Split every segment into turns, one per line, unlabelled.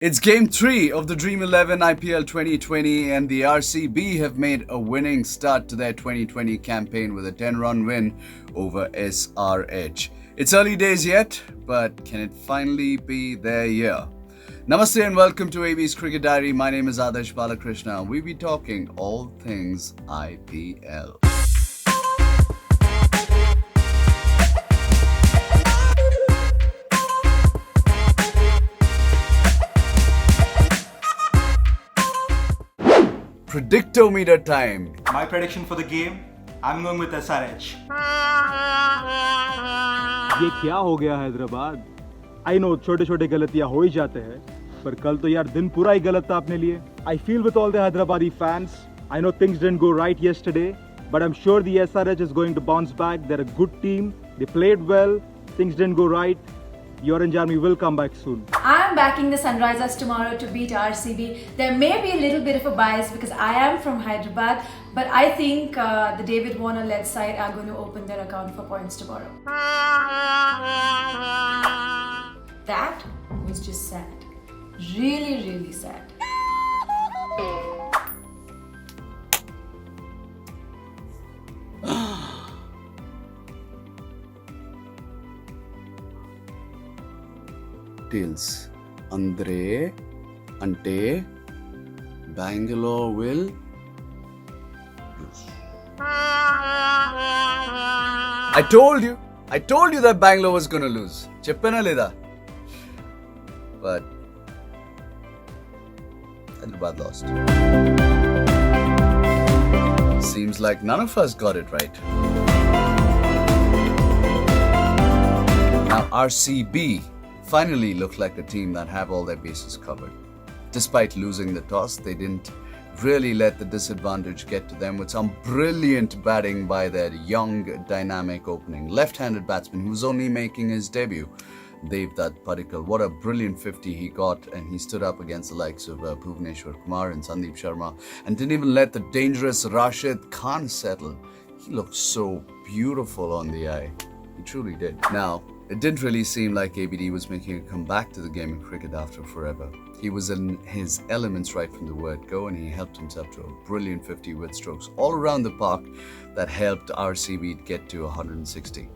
It's game 3 of the Dream 11 IPL 2020 and the RCB have made a winning start to their 2020 campaign with a 10-run win over SRH. It's early days yet, but can it finally be their year? Namaste and welcome to AB's Cricket Diary. My name is Aadarsh Balakrishna. We'll be talking all things IPL. Predictometer time.
My prediction for the game, I'm going with SRH.
ये क्या हो गया Hyderabad? I know छोटे छोटे गलतियां हो ही जाते हैं, पर कल तो यार दिन पूरा ही गलत था अपने लिए. I feel with all the Hyderabadi fans. I know things didn't go right yesterday, but I'm sure the SRH is going to bounce back. They're a good team. They played well. Things didn't go right. Your Orange Army will come back soon.
I'm backing the Sunrisers tomorrow to beat RCB. There may be a little bit of a bias because I am from Hyderabad, but I think the David Warner-led side are going to open their account for points tomorrow. That was just sad. Really, really sad.
Details. Andre, Ante, Bangalore will lose. I told you that Bangalore was going to lose. Cheppana leda. But Hyderabad lost. Seems like none of us got it right. Now RCB finally looked like a team that have all their bases covered. Despite losing the toss, they didn't really let the disadvantage get to them with some brilliant batting by their young, dynamic opening left-handed batsman who was only making his debut, Devdutt Padikkal. What a brilliant 50 he got, and he stood up against the likes of Bhuvneshwar Kumar and Sandeep Sharma and didn't even let the dangerous Rashid Khan settle. He looked so beautiful on the eye. He truly did. Now, it didn't really seem like ABD was making a comeback to the game of cricket after forever. He was in his elements right from the word go, and he helped himself to a brilliant 50 with strokes all around the park that helped RCB get to 160.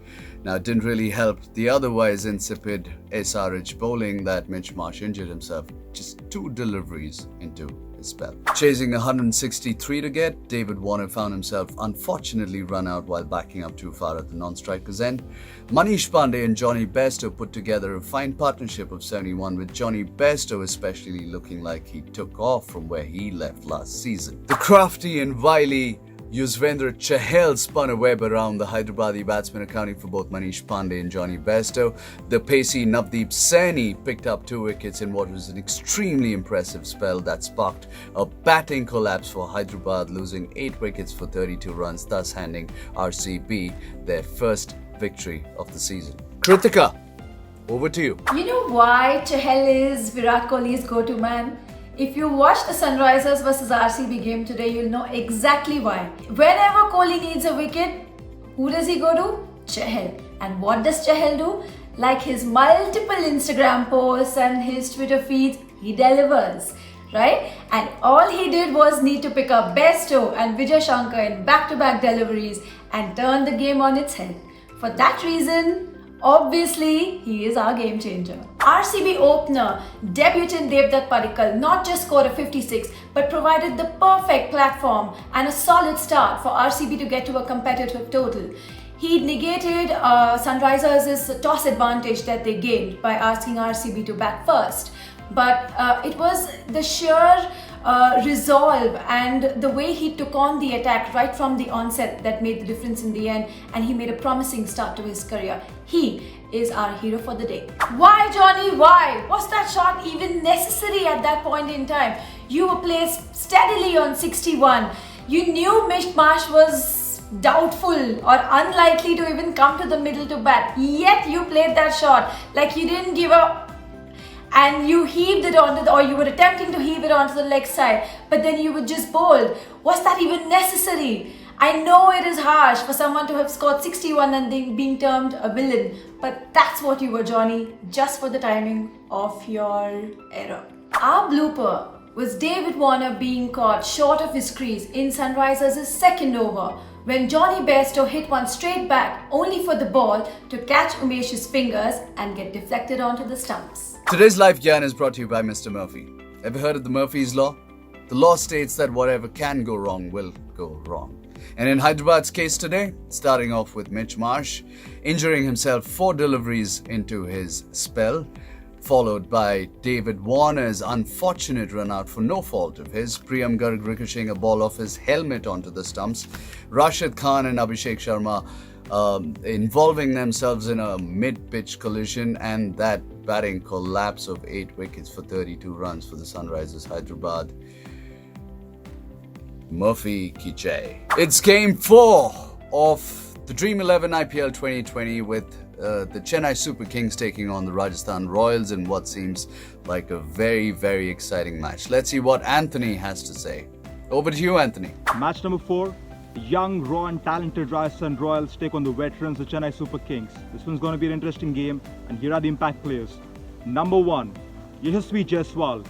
Now, it didn't really help the otherwise insipid SRH bowling that Mitch Marsh injured himself just 2 deliveries into his spell. Chasing 163 to get, David Warner found himself unfortunately run out while backing up too far at the non-striker's end. Manish Pandey and Johnny Bairstow put together a fine partnership of 71, with Johnny Bairstow especially looking like he took off from where he left last season. The crafty and wily Yuzvendra Chahal spun a web around the Hyderabadi batsman, accounting for both Manish Pandey and Johnny Bairstow. The pacey Navdeep Saini picked up 2 wickets in what was an extremely impressive spell that sparked a batting collapse for Hyderabad, losing 8 wickets for 32 runs, thus handing RCB their first victory of the season. Kritika, over to you.
You know why Chahal is Virat Kohli's go-to man? If you watch the Sunrisers versus RCB game today, you'll know exactly why. Whenever Kohli needs a wicket, who does he go to? Chahal. And what does Chahal do? Like his multiple Instagram posts and his Twitter feeds, he delivers, right? And all he did was need to pick up Bairstow and Vijay Shankar in back-to-back deliveries and turn the game on its head. For that reason, obviously, he is our game changer. RCB opener, debutant Devdutt Padikkal not just scored a 56 but provided the perfect platform and a solid start for RCB to get to a competitive total. He negated Sunrisers' toss advantage that they gained by asking RCB to bat first. But it was the sheer resolve and the way he took on the attack right from the onset that made the difference in the end, and he made a promising start to his career. He is our hero for the day. Why, Johnny? Why? Was that shot even necessary at that point in time? You were placed steadily on 61. You knew Mitch Marsh was doubtful or unlikely to even come to the middle to bat, yet you played that shot like you didn't give up. And you heaved it onto or you were attempting to heave it onto the leg side, but then you were just bowled. Was that even necessary? I know it is harsh for someone to have scored 61 and then being termed a villain, but that's what you were, Johnny, just for the timing of your error. Our blooper was David Warner being caught short of his crease in Sunrisers' second over when Johnny Bairstow hit one straight back only for the ball to catch Umesh's fingers and get deflected onto the stumps.
Today's Life Gyan is brought to you by Mr. Murphy. Ever heard of the Murphy's Law? The law states that whatever can go wrong will go wrong. And in Hyderabad's case today, starting off with Mitch Marsh, injuring himself 4 deliveries into his spell, followed by David Warner's unfortunate run out for no fault of his, Priyam Garg ricocheting a ball off his helmet onto the stumps, Rashid Khan and Abhishek Sharma involving themselves in a mid-pitch collision, and that batting collapse of 8 wickets for 32 runs for the Sunrisers Hyderabad. Murphy ki jai. It's game 4 of the Dream 11 IPL 2020 with the Chennai Super Kings taking on the Rajasthan Royals in what seems like a very, very exciting match. Let's see what Anthony has to say. Over to you, Anthony.
Match number 4. The young, raw and talented Rajasthan Royals take on the veterans, the Chennai Super Kings. This one's going to be an interesting game, and here are the impact players. Number 1, Yashasvi Jaiswal.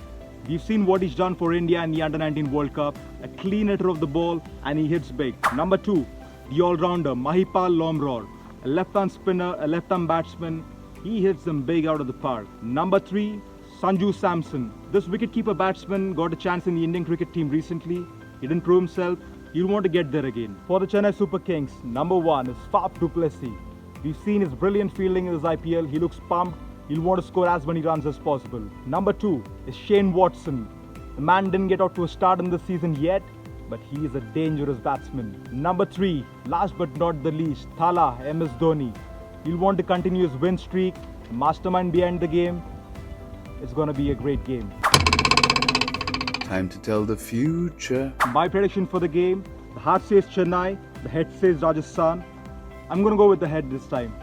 We've seen what he's done for India in the Under-19 World Cup. A clean hitter of the ball, and he hits big. Number 2, the all-rounder Mahipal Lomror. A left-hand spinner, a left-hand batsman. He hits them big out of the park. Number 3, Sanju Samson. This wicket-keeper batsman got a chance in the Indian cricket team recently. He didn't prove himself. He'll want to get there again. For the Chennai Super Kings, number 1 is Faf du Plessis. We've seen his brilliant fielding in this IPL. He looks pumped. He'll want to score as many runs as possible. Number 2 is Shane Watson. The man didn't get out to a start in the season yet, but he is a dangerous batsman. Number 3, last but not the least, Thala MS Dhoni. He'll want to continue his win streak. The mastermind behind the game. It's going to be a great game.
Time to tell the future.
My prediction for the game, the heart says Chennai, the head says Rajasthan. I'm going to go with the head this time.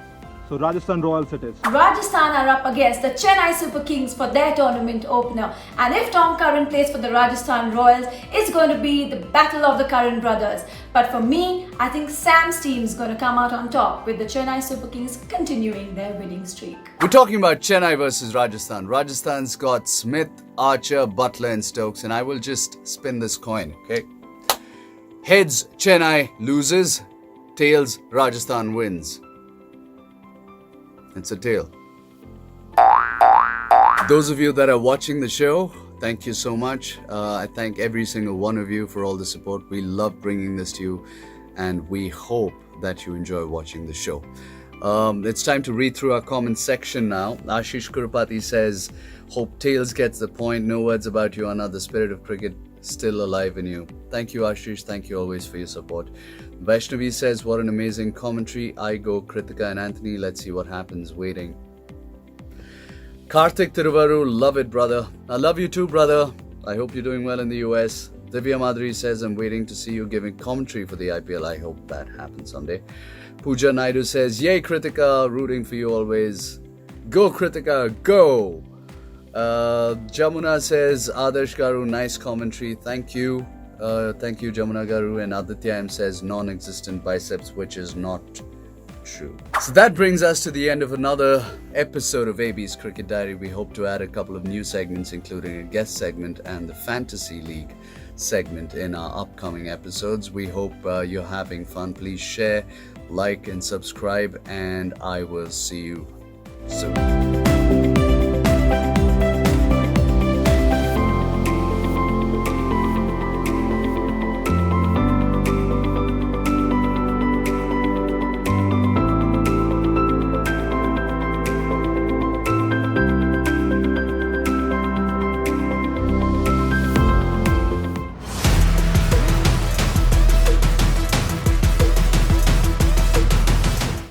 So Rajasthan Royals it is.
Rajasthan are up against the Chennai Super Kings for their tournament opener, and if Tom Curran plays for the Rajasthan Royals, it's going to be the battle of the Curran brothers. But for me, I think Sam's team is going to come out on top with the Chennai Super Kings continuing their winning streak.
We're talking about Chennai versus Rajasthan. Rajasthan's got Smith, Archer, Butler and Stokes, and I will just spin this coin, okay? Heads, Chennai loses. Tails, Rajasthan wins. It's a tail. Those of you that are watching the show, thank you so much. I thank every single one of you for all the support. We love bringing this to you, and we hope that you enjoy watching the show. It's time to read through our comment section now. Ashish Kurupati says, hope Tails gets the point. No words about you, Anna. The spirit of cricket still alive in you. Thank you, Ashish. Thank you always for your support. Vaishnavi says, what an amazing commentary. I go, Kritika and Anthony. Let's see what happens. Waiting. Karthik Tiruvaru, love it, brother. I love you too, brother. I hope you're doing well in the US. Divya Madhuri says, I'm waiting to see you giving commentary for the IPL. I hope that happens someday. Pooja Naidu says, yay, Kritika. Rooting for you always. Go, Kritika. Go. Jamuna says, Aadarsh Garu, nice commentary. Thank you. Thank you, Jamuna Garu. And Aditya M says, non-existent biceps, which is not true. So that brings us to the end of another episode of AB's Cricket Diary. We hope to add a couple of new segments, including a guest segment and the Fantasy League segment in our upcoming episodes. We hope you're having fun. Please share, like, and subscribe, and I will see you soon.